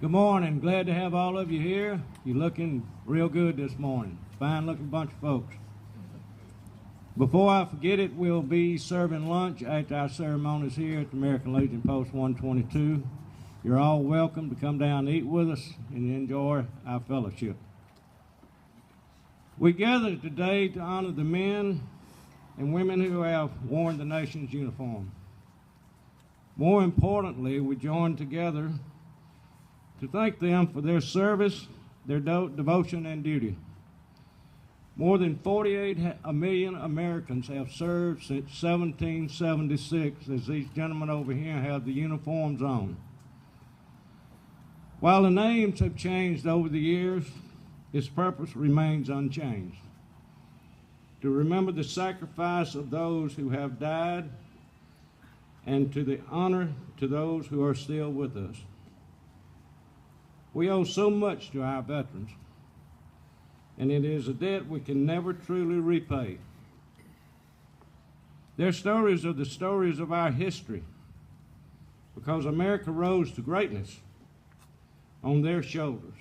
Good morning. Glad to have all of you here. You're looking real good this morning. Fine looking bunch of folks. Before I forget it, we'll be serving lunch after our ceremonies here at the American Legion Post 122. You're all welcome to come down and eat with us and enjoy our fellowship. We gather today to honor the men and women who have worn the nation's uniform. More importantly, we join together to thank them for their service, their devotion, and duty. More than 48 million Americans have served since 1776, as these gentlemen over here have the uniforms on. While the names have changed over the years, its purpose remains unchanged: to remember the sacrifice of those who have died and to the honor to those who are still with us. We owe so much to our veterans, and it is a debt we can never truly repay. Their stories are the stories of our history, because America rose to greatness on their shoulders.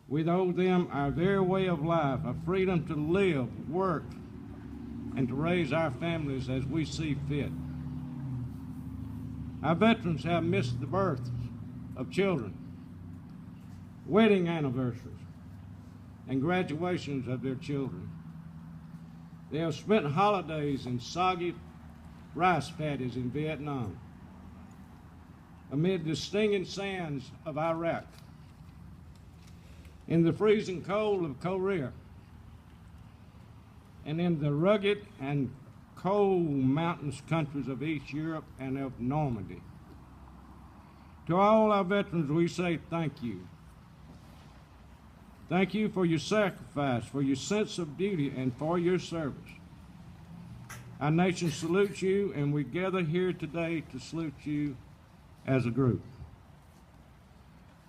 We owe them our very way of life, a freedom to live, work, and to raise our families as we see fit. Our veterans have missed the births of children, wedding anniversaries, and graduations of their children. They have spent holidays in soggy rice paddies in Vietnam, amid the stinging sands of Iraq, in the freezing cold of Korea, and in the rugged and cold mountainous countries of East Europe and of Normandy. To all our veterans, we say thank you. Thank you for your sacrifice, for your sense of duty, and for your service. Our nation salutes you, and we gather here today to salute you as a group.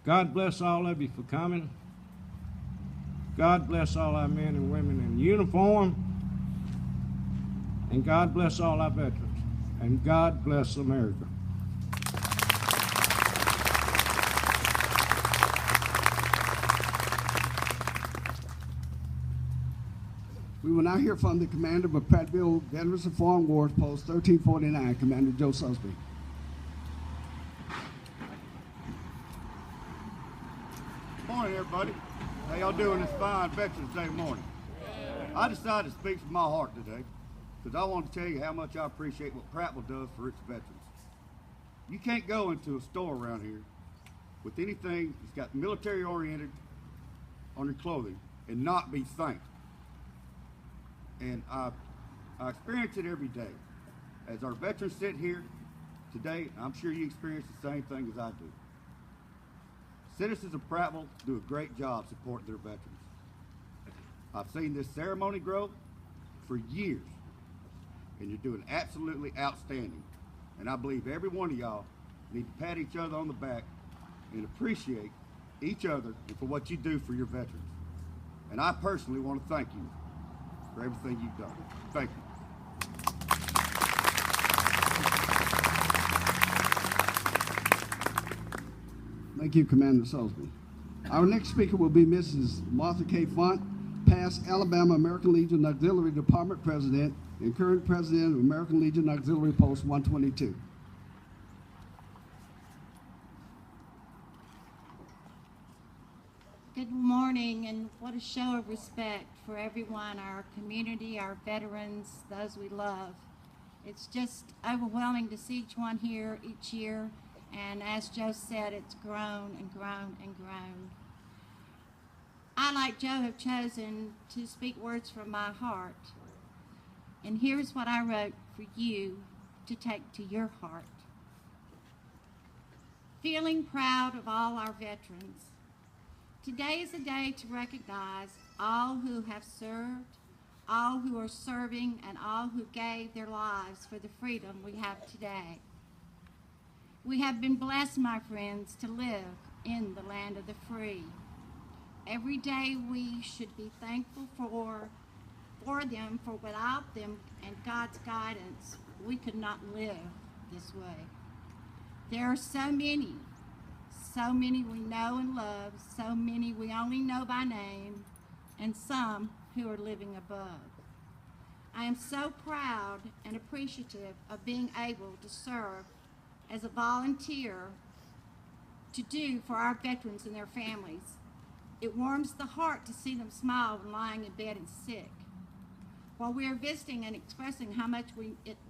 God bless all of you for coming. God bless all our men and women in uniform. And God bless all our veterans. And God bless America. We will now hear from the commander of Prattville Veterans of Foreign Wars Post 1349, Commander Joe Susby. Morning, everybody. How y'all doing this fine Veterans Day morning? I decided to speak from my heart today because I want to tell you how much I appreciate what Prattville does for its veterans. You can't go into a store around here with anything that's got military-oriented on your clothing and not be thanked. And I experience it every day. As our veterans sit here today, I'm sure you experience the same thing as I do. Citizens of Prattville do a great job supporting their veterans. I've seen this ceremony grow for years, and you're doing absolutely outstanding. And I believe every one of y'all need to pat each other on the back and appreciate each other and for what you do for your veterans. And I personally want to thank you for everything you've done. Thank you. Thank you, Commander Susby. Our next speaker will be Mrs. Martha K. Font, past Alabama American Legion Auxiliary Department President and current President of American Legion Auxiliary Post 122. Good morning, and what a show of respect for everyone, our community, our veterans, those we love. It's just overwhelming to see each one here each year, and as Joe said, it's grown and grown and grown. I, like Joe, have chosen to speak words from my heart, and here's what I wrote for you to take to your heart. Feeling proud of all our veterans. Today is a day to recognize all who have served, all who are serving, and all who gave their lives for the freedom we have today. We have been blessed, my friends, to live in the land of the free. Every day we should be thankful for them, for without them and God's guidance, we could not live this way. There are so So many we know and love, so many we only know by name, and some who are living above. I am so proud and appreciative of being able to serve as a volunteer to do for our veterans and their families. It warms the heart to see them smile when lying in bed and sick. While we are visiting and expressing how much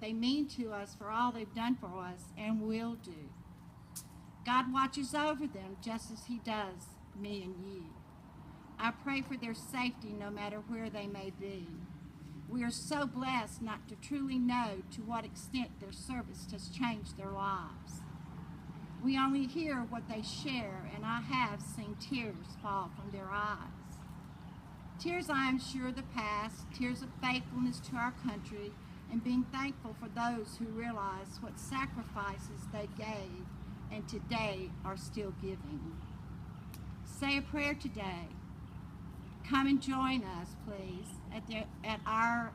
they mean to us for all they've done for us and will do. God watches over them just as he does me and you. I pray for their safety no matter where they may be. We are so blessed not to truly know to what extent their service has changed their lives. We only hear what they share, and I have seen tears fall from their eyes. Tears, I am sure, the past, tears of faithfulness to our country, and being thankful for those who realize what sacrifices they gave and today are still giving. Say a prayer today. Come and join us, please, at our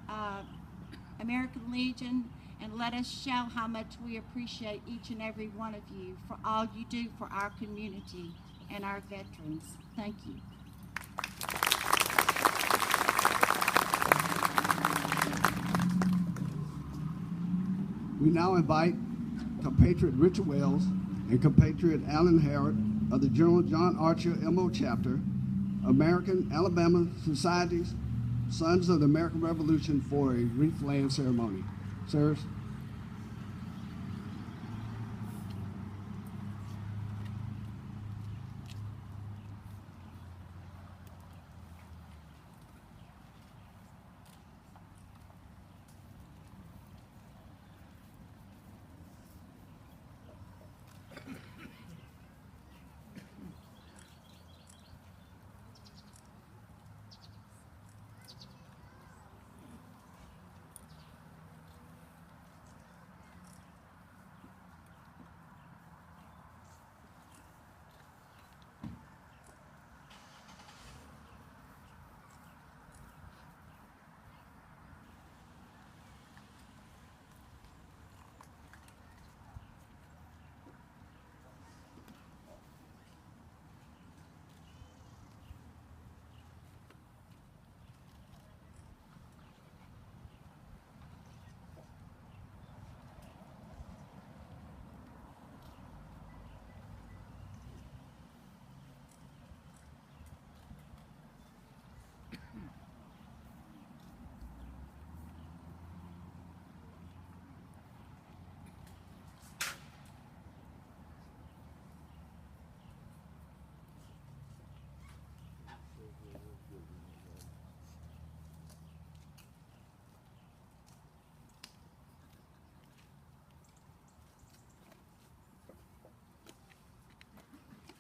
American Legion, and let us show how much we appreciate each and every one of you for all you do for our community and our veterans. Thank you. We now invite compatriot Richard Wells and compatriot Alan Harrod of the General John Archer MO Chapter, American Alabama Society's Sons of the American Revolution for a wreath laying ceremony. Sirs.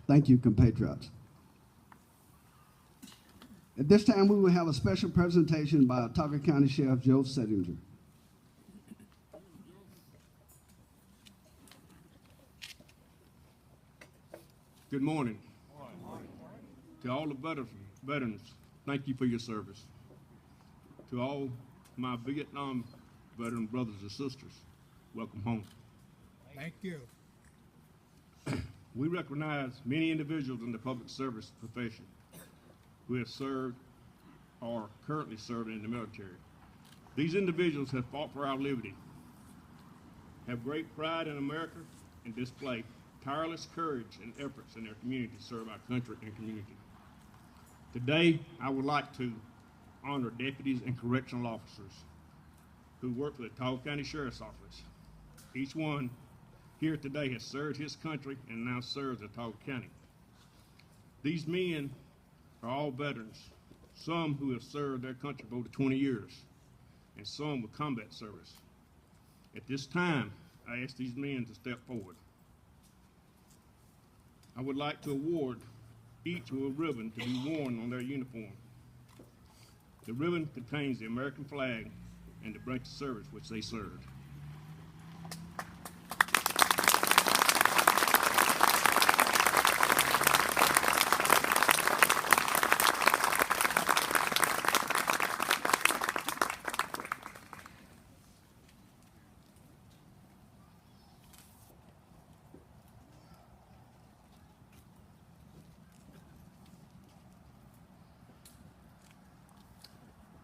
Thank you, compatriots. At this time, we will have a special presentation by Autauga County Sheriff Joe Settinger. Good morning. To all the veterans, thank you for your service. To all my Vietnam veteran brothers and sisters, welcome home. Thank you. We recognize many individuals in the public service profession who have served or currently serving in the military. These individuals have fought for our liberty, have great pride in America, and display tireless courage and efforts in their community to serve our country and community. Today, I would like to honor deputies and correctional officers who work for the Autauga County Sheriff's Office. Each one here today has served his country and now serves Autauga County. These men are all veterans, some who have served their country for over 20 years, and some with combat service. At this time, I ask these men to step forward. I would like to award each with a ribbon to be worn on their uniform. The ribbon contains the American flag and the branch of service which they served.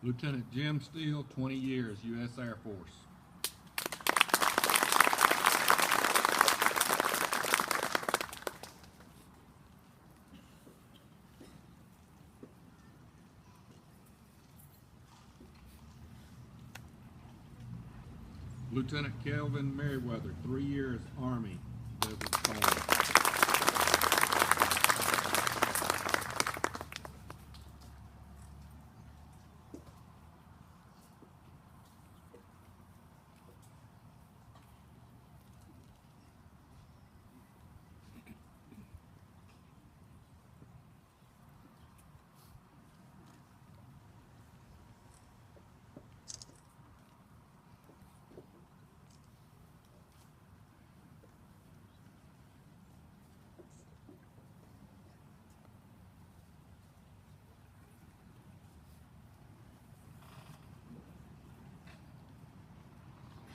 Lieutenant Jim Steele, 20 years, U.S. Air Force. Lieutenant Kelvin Merriweather, 3 years, Army, Desert Storm.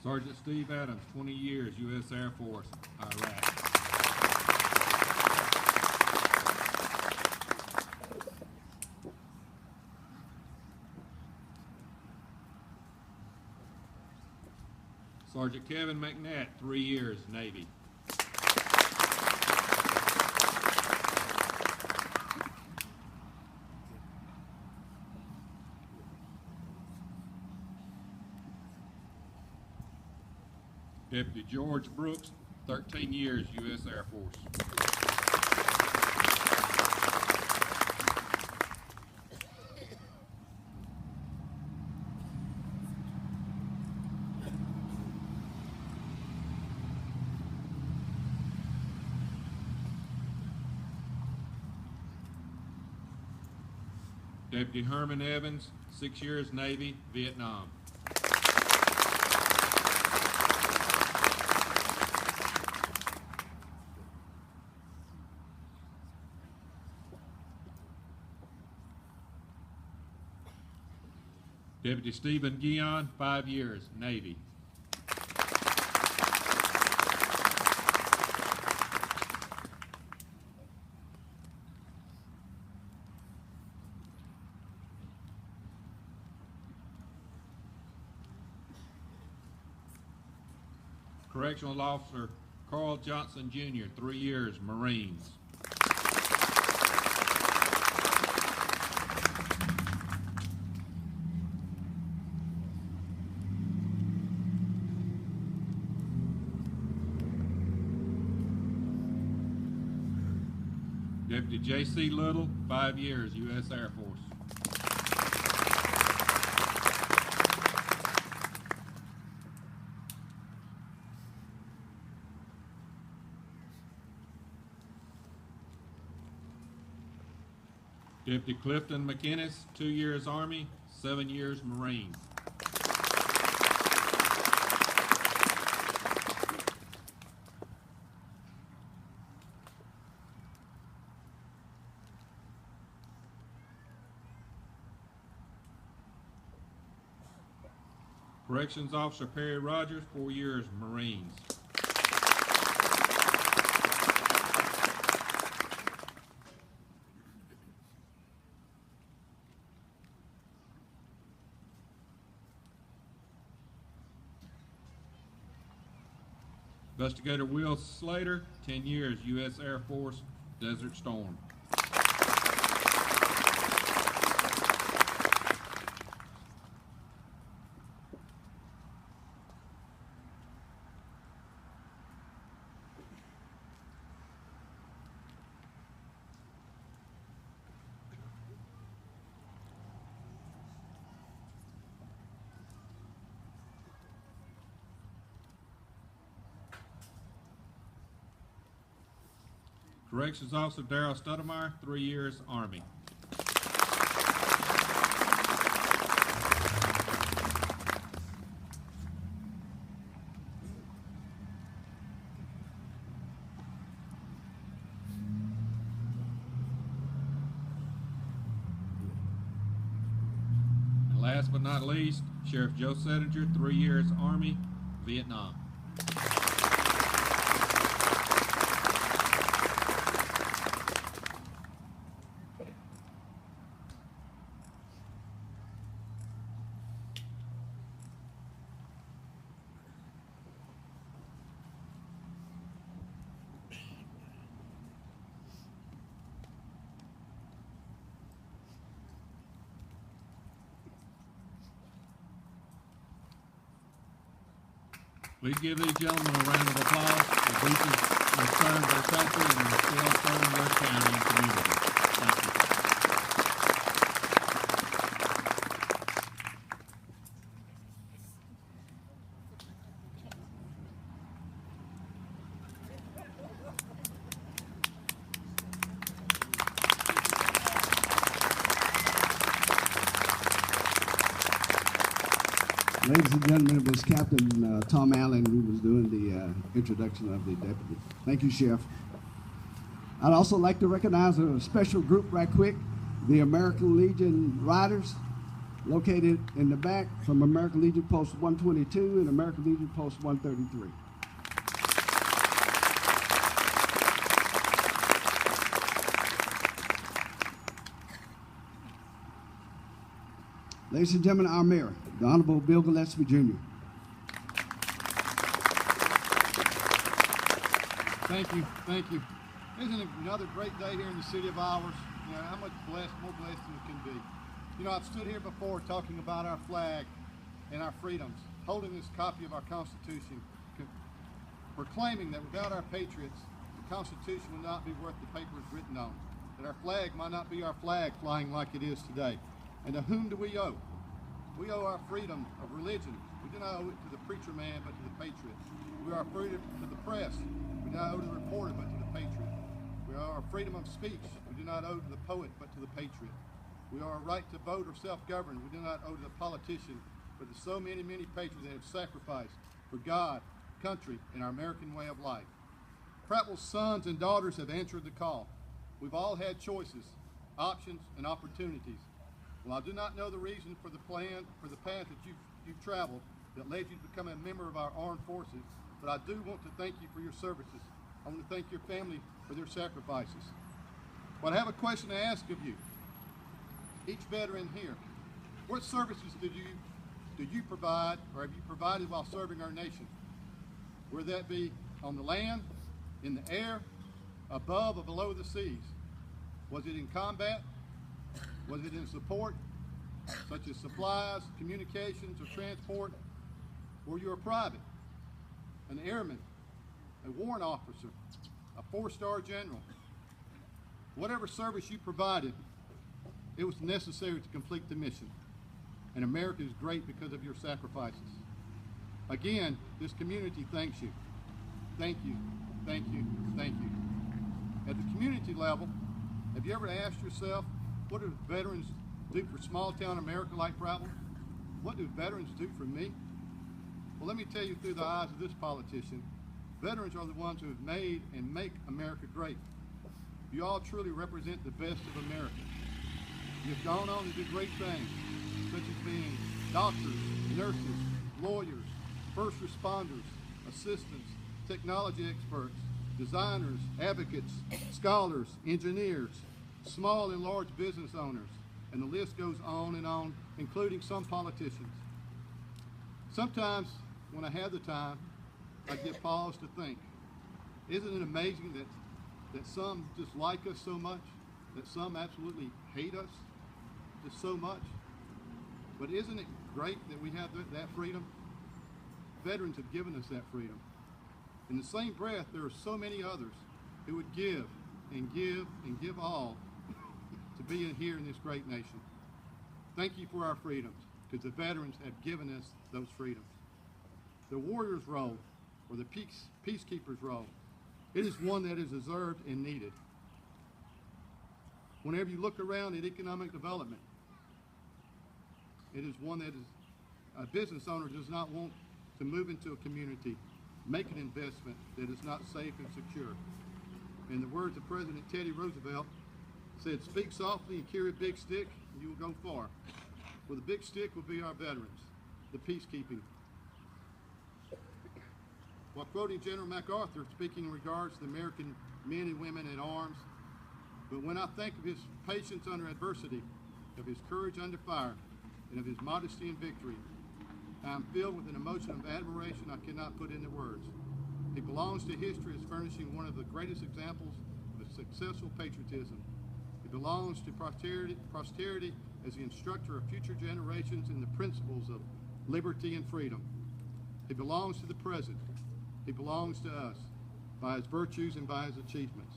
Sergeant Steve Adams, 20 years, U.S. Air Force, Iraq. Sergeant Kevin McNatt, 3 years, Navy. Deputy George Brooks, 13 years, U.S. Air Force. Deputy Herman Evans, 6 years, Navy, Vietnam. Deputy Stephen Guion, 5 years, Navy. Correctional Officer Carl Johnson Jr., 3 years, Marines. Deputy J.C. Little, 5 years, U.S. Air Force. Deputy Clifton McInnes, 2 years Army, 7 years Marines. Corrections Officer Perry Rogers, 4 years Marines. Investigator Will Slater, 10 years, U.S. Air Force, Desert Storm. Corrections Officer Darrell Stoudemire, 3 years, Army. And last but not least, Sheriff Joe Settinger, 3 years, Army, Vietnam. Please give these gentlemen a round of applause. The Beaches have served their country and are still serving their county and community. Thank you. Ladies and gentlemen, it was Captain Tom Allen who was doing the introduction of the deputy. Thank you, Sheriff. I'd also like to recognize a special group right quick, the American Legion Riders, located in the back from American Legion Post 122 and American Legion Post 133. Ladies and gentlemen, our mayor, the Honorable Bill Gillespie, Jr. Thank you, thank you. Isn't it another great day here in the city of ours? You know, how much more blessed it can be. You know, I've stood here before talking about our flag and our freedoms, holding this copy of our Constitution, proclaiming that without our patriots, the Constitution would not be worth the paper it's written on, that our flag might not be our flag flying like it is today. And to whom do we owe? We owe our freedom of religion. We do not owe it to the preacher man, but to the patriot. We owe our freedom to the press. We do not owe to the reporter, but to the patriot. We owe our freedom of speech. We do not owe to the poet, but to the patriot. We owe our right to vote or self-govern. We do not owe to the politician, but to so many, many patriots that have sacrificed for God, country, and our American way of life. Prattville's sons and daughters have answered the call. We've all had choices, options, and opportunities. Well, I do not know the reason for the path that you've traveled that led you to become a member of our armed forces, but I do want to thank you for your services. I want to thank your family for their sacrifices. But I have a question to ask of you. Each veteran here, what services do you provide or have you provided while serving our nation? Whether that be on the land, in the air, above or below the seas. Was it in combat? Was it in support, such as supplies, communications, or transport? Were you a private, an airman, a warrant officer, a four-star general? Whatever service you provided, it was necessary to complete the mission. And America is great because of your sacrifices. Again, this community thanks you. Thank you, thank you, thank you. At the community level, have you ever asked yourself, what do veterans do for small-town America like Prattville? What do veterans do for me? Well, let me tell you through the eyes of this politician, veterans are the ones who have made and make America great. You all truly represent the best of America. You've gone on to do great things, such as being doctors, nurses, lawyers, first responders, assistants, technology experts, designers, advocates, scholars, engineers, small and large business owners, and the list goes on, including some politicians. Sometimes, when I have the time, I get pause to think, isn't it amazing that some just like us so much, that some absolutely hate us just so much? But isn't it great that we have that freedom? Veterans have given us that freedom. In the same breath, there are so many others who would give and give and give all to be here in this great nation. Thank you for our freedoms, because the veterans have given us those freedoms. The warrior's role, or the peacekeeper's role, it is one that is deserved and needed. Whenever you look around at economic development, it is one that a business owner does not want to move into a community, make an investment that is not safe and secure. In the words of President Teddy Roosevelt, said, speak softly and carry a big stick, and you will go far. Well, the big stick will be our veterans, the peacekeeping. While quoting General MacArthur, speaking in regards to the American men and women at arms, but when I think of his patience under adversity, of his courage under fire, and of his modesty in victory, I am filled with an emotion of admiration I cannot put into words. He belongs to history as furnishing one of the greatest examples of successful patriotism. He belongs to posterity as the instructor of future generations in the principles of liberty and freedom. He belongs to the present. He belongs to us by his virtues and by his achievements.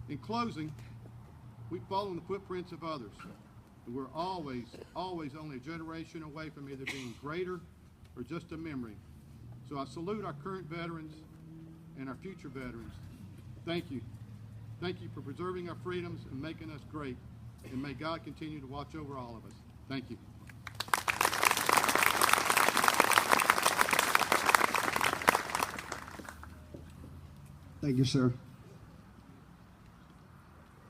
In closing, we follow in the footprints of others. And we're always only a generation away from either being greater or just a memory. So I salute our current veterans and our future veterans. Thank you. Thank you for preserving our freedoms and making us great. And may God continue to watch over all of us. Thank you. Thank you, sir.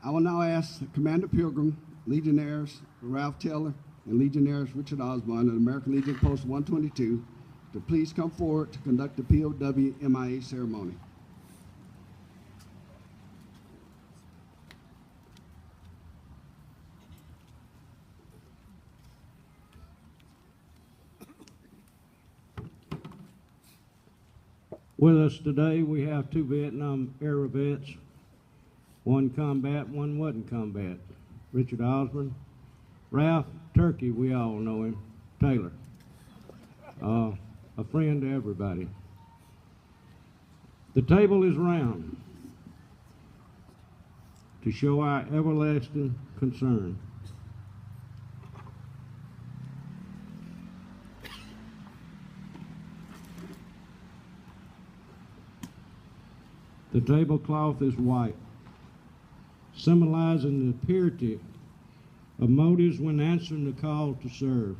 I will now ask Commander Pilgrim, Legionnaires Ralph Taylor, and Legionnaires Richard Osborne of American Legion Post 122 to please come forward to conduct the POW MIA ceremony. With us today, we have two Vietnam era vets, one combat, one wasn't combat. Richard Osborne, Ralph Turkey, we all know him, Taylor, a friend to everybody. The table is round to show our everlasting concern. The tablecloth is white, symbolizing the purity of motives when answering the call to serve.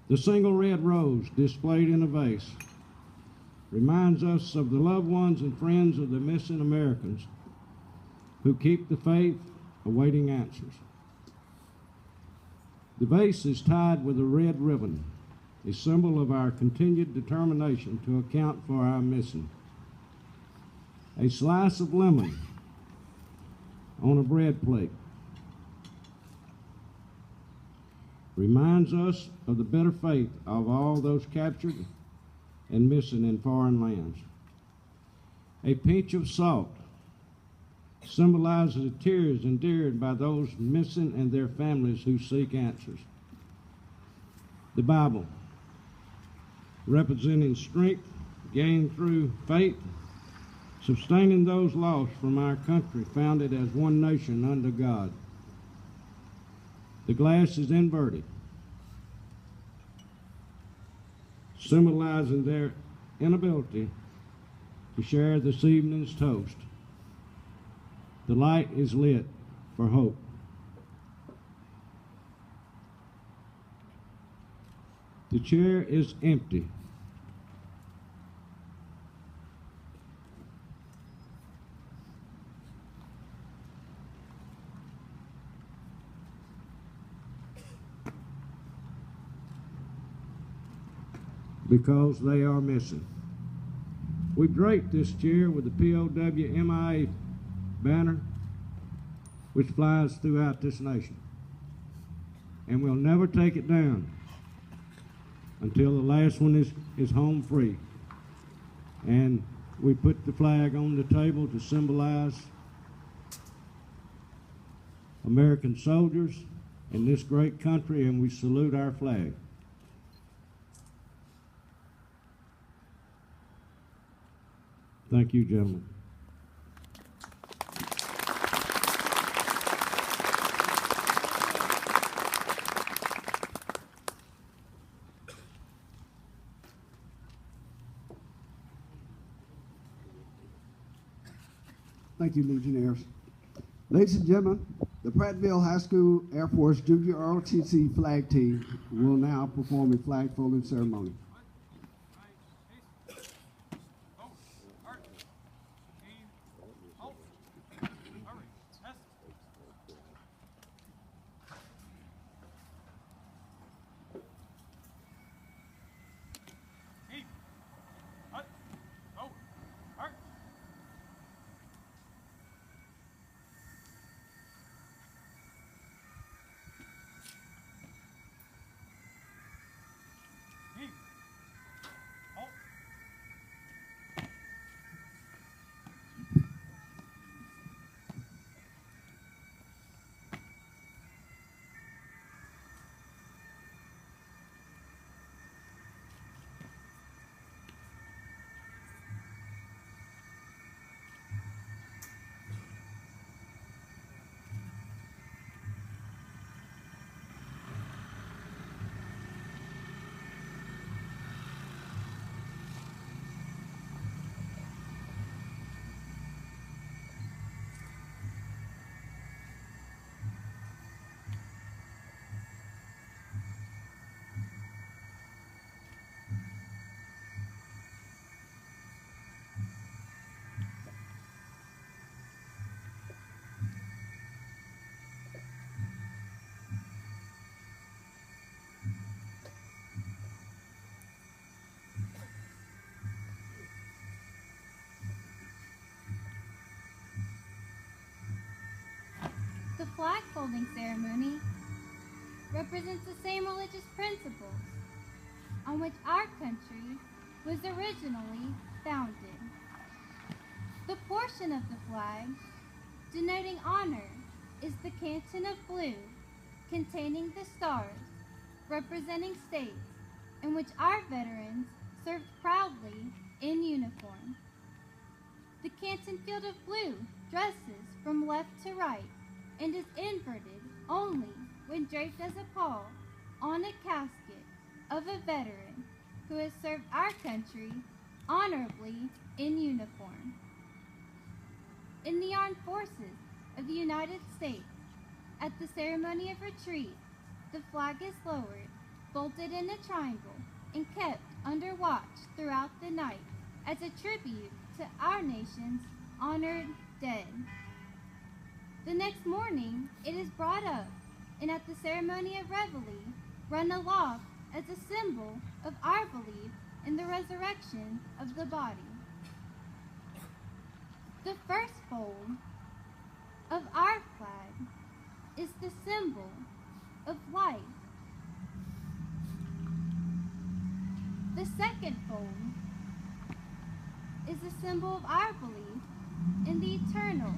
The single red rose displayed in a vase reminds us of the loved ones and friends of the missing Americans who keep the faith, awaiting answers. The vase is tied with a red ribbon, a symbol of our continued determination to account for our missing. A slice of lemon on a bread plate reminds us of the bitter fate of all those captured and missing in foreign lands. A pinch of salt symbolizes the tears endured by those missing and their families who seek answers. The Bible, representing strength gained through faith, sustaining those lost from our country founded as one nation under God. The glass is inverted, symbolizing their inability to share this evening's toast. The light is lit for hope. The chair is empty. Because they are missing. We draped this chair with the POW MIA banner, which flies throughout this nation. And we'll never take it down until the last one is home free. And we put the flag on the table to symbolize American soldiers in this great country, and we salute our flag. Thank you, gentlemen. Thank you, Legionnaires. Ladies and gentlemen, the Prattville High School Air Force Junior ROTC flag team will now perform a flag folding ceremony. flag folding ceremony represents the same religious principles on which our country was originally founded. The portion of the flag denoting honor is the canton of blue containing the stars representing states in which our veterans served proudly in uniform. The canton field of blue dresses from left to right and is inverted only when draped as a pall on a casket of a veteran who has served our country honorably in uniform. In the armed forces of the United States, at the ceremony of retreat, the flag is lowered, folded in a triangle, and kept under watch throughout the night as a tribute to our nation's honored dead. The next morning, it is brought up and at the ceremony of reveille, run aloft as a symbol of our belief in the resurrection of the body. The first fold of our flag is the symbol of life. The second fold is the symbol of our belief in the eternal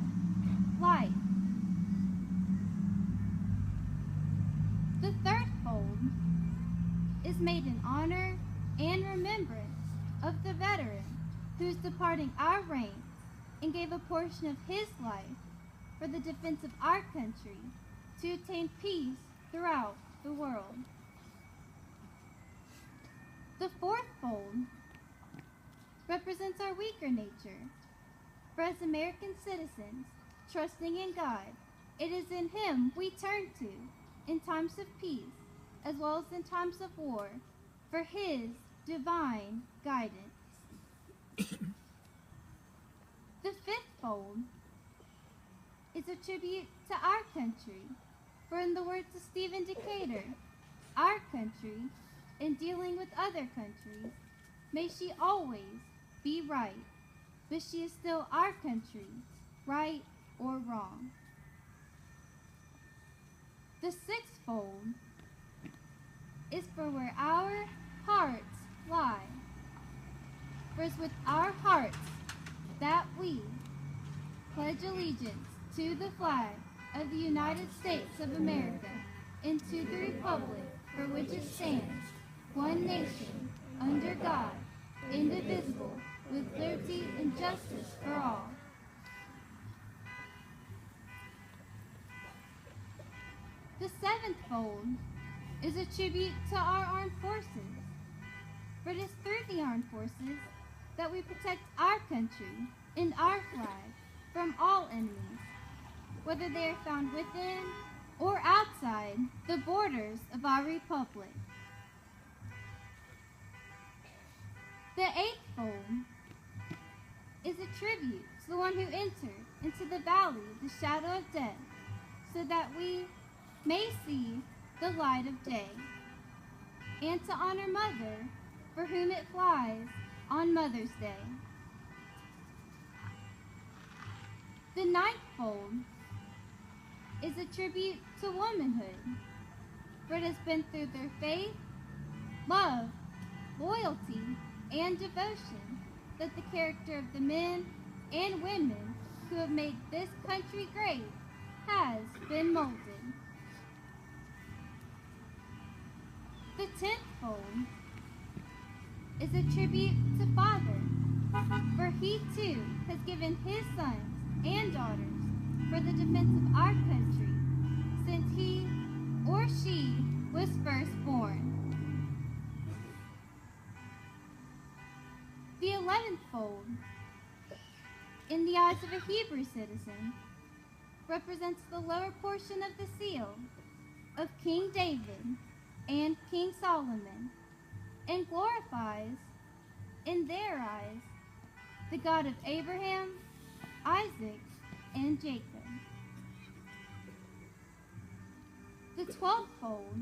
life. The third fold is made in honor and remembrance of the veteran who is departing our ranks and gave a portion of his life for the defense of our country to attain peace throughout the world. The fourth fold represents our weaker nature. For as American citizens, trusting in God, it is in Him we turn to in times of peace as well as in times of war for His divine guidance. The fifth fold is a tribute to our country, for in the words of Stephen Decatur, our country, in dealing with other countries, may she always be right, but she is still our country, right or wrong. The sixth fold is for where our hearts lie, for it's with our hearts that we pledge allegiance to the flag of the United States of America and to the republic for which it stands, one nation, under God, indivisible, with liberty and justice for all. The seventh fold is a tribute to our armed forces, for it is through the armed forces that we protect our country and our flag from all enemies, whether they are found within or outside the borders of our republic. The eighth fold is a tribute to the one who entered into the valley of the shadow of death, so that we may see the light of day, and to honor Mother, for whom it flies on Mother's Day. The ninth fold is a tribute to womanhood, for it has been through their faith, love, loyalty, and devotion that the character of the men and women who have made this country great has been molded. The 10th fold is a tribute to Father, for he too has given his sons and daughters for the defense of our country since he or she was first born. The 11th fold, in the eyes of a Hebrew citizen, represents the lower portion of the seal of King David and King Solomon, and glorifies, in their eyes, the God of Abraham, Isaac, and Jacob. The 12th fold,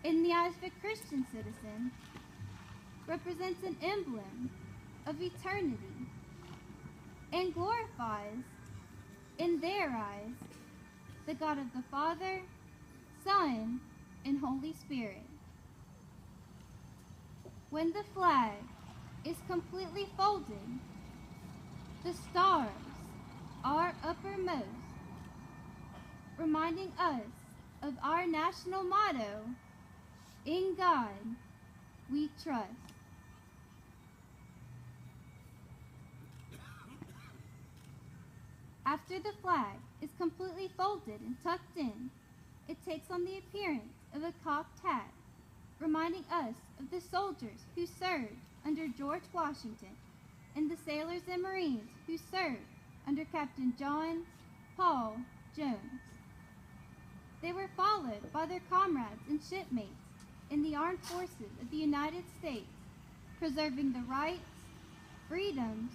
in the eyes of a Christian citizen, represents an emblem of eternity and glorifies, in their eyes, the God of the Father, Son, and Holy Spirit. When the flag is completely folded, the stars are uppermost, reminding us of our national motto, "In God we trust." After the flag is completely folded and tucked in, it takes on the appearance of a cocked hat, reminding us of the soldiers who served under George Washington and the sailors and Marines who served under Captain John Paul Jones. They were followed by their comrades and shipmates in the armed forces of the United States, preserving the rights, freedoms,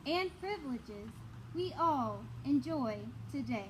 and privileges we all enjoy today.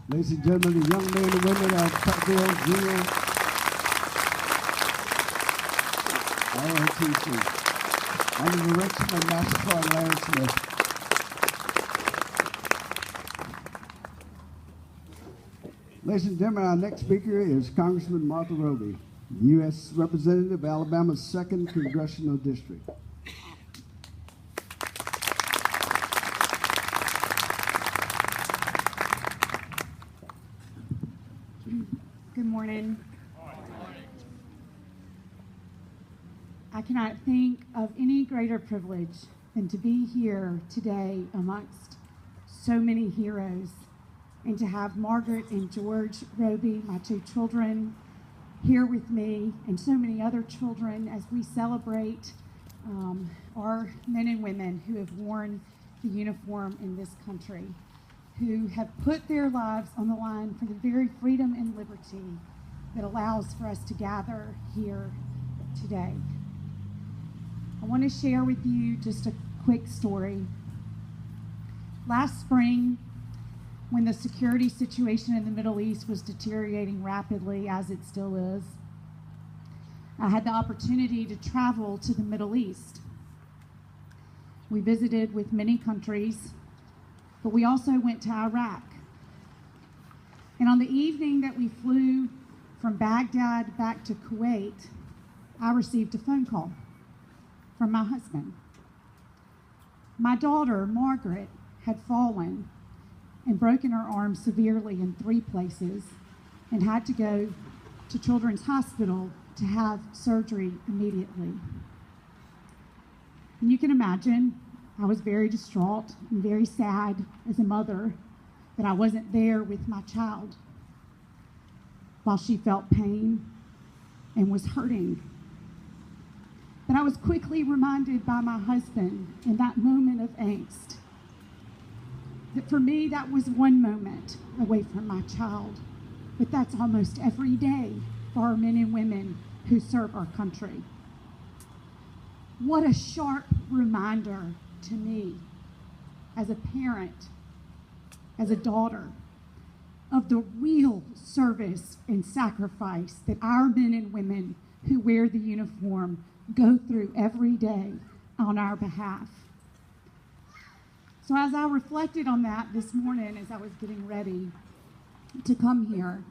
Ladies and gentlemen, the young men and women of Prattville Junior ROTC, under the direction of Master Sergeant Larry Smith. Ladies and gentlemen, our next speaker is Congressman Martha Roby, U.S. Representative, Alabama's 2nd Congressional District. Good morning. I cannot think of any greater privilege than to be here today amongst so many heroes and to have Margaret and George Roby, my 2 children, here with me and so many other children as we celebrate our men and women who have worn the uniform in this country, who have put their lives on the line for the very freedom and liberty that allows for us to gather here today. I want to share with you just a quick story. Last spring, when the security situation in the Middle East was deteriorating rapidly, as it still is, I had the opportunity to travel to the Middle East. We visited with many countries, but we also went to Iraq. And on the evening that we flew from Baghdad back to Kuwait, I received a phone call from my husband. My daughter, Margaret, had fallen and broken her arm severely in 3 places and had to go to Children's Hospital to have surgery immediately. And you can imagine, I was very distraught and very sad as a mother that I wasn't there with my child while she felt pain and was hurting. But I was quickly reminded by my husband in that moment of angst that for me that was one moment away from my child, but that's almost every day for our men and women who serve our country. What a sharp reminder to me as a parent, as a daughter, of the real service and sacrifice that our men and women who wear the uniform go through every day on our behalf. So as I reflected on that this morning as I was getting ready to come here,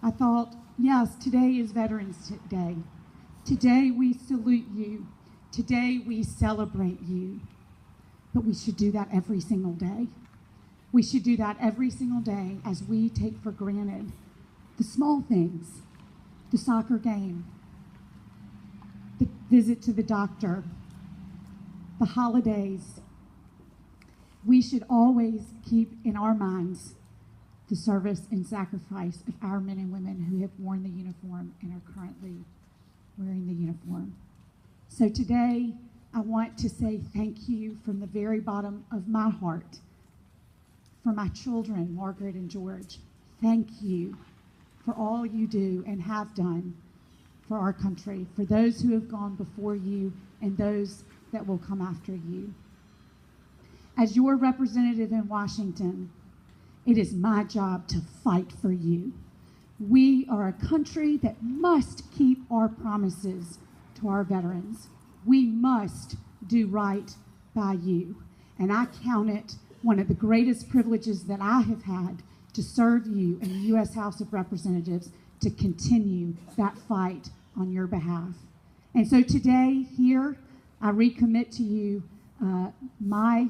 I thought, yes, today is Veterans Day. Today we salute you. Today we celebrate you. But we should do that every single day. We should do that every single day as we take for granted the small things, the soccer game, the visit to the doctor, the holidays. We should always keep in our minds the service and sacrifice of our men and women who have worn the uniform and are currently wearing the uniform. So today, I want to say thank you from the very bottom of my heart for my children, Margaret and George. Thank you for all you do and have done for our country, for those who have gone before you and those that will come after you. As your representative in Washington, it is my job to fight for you. We are a country that must keep our promises to our veterans. We must do right by you. And I count it one of the greatest privileges that I have had to serve you in the U.S. House of Representatives to continue that fight on your behalf. And so today, here, I recommit to you my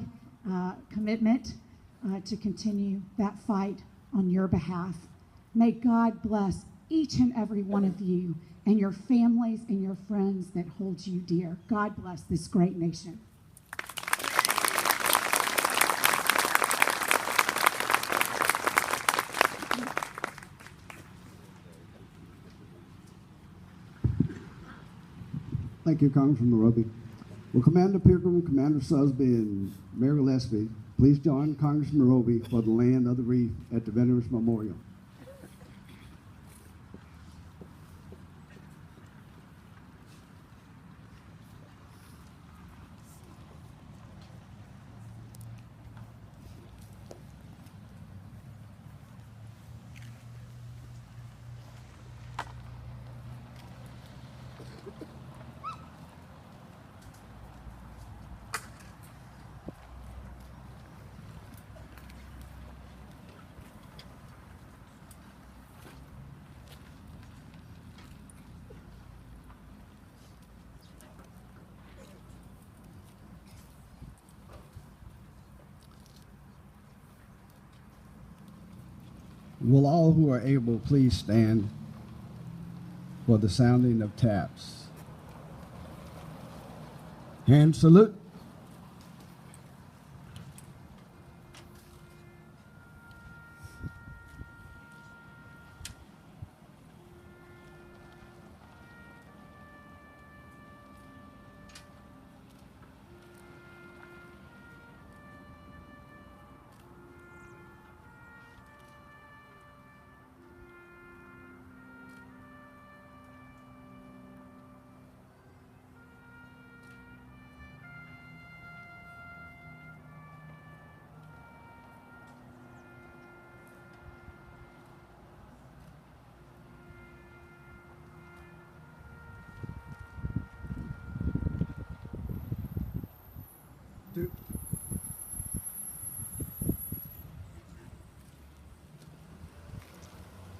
commitment to continue that fight on your behalf. May God bless each and every one of you and your families and your friends that hold you dear. God bless this great nation. Thank you, Congressman Roby. Will Commander Pilgrim, Commander Susby, and Mayor Gillespie please join Congressman Roby for the laying of the wreath at the Veterans Memorial. Will all who are able please stand for the sounding of taps? Hand salute. to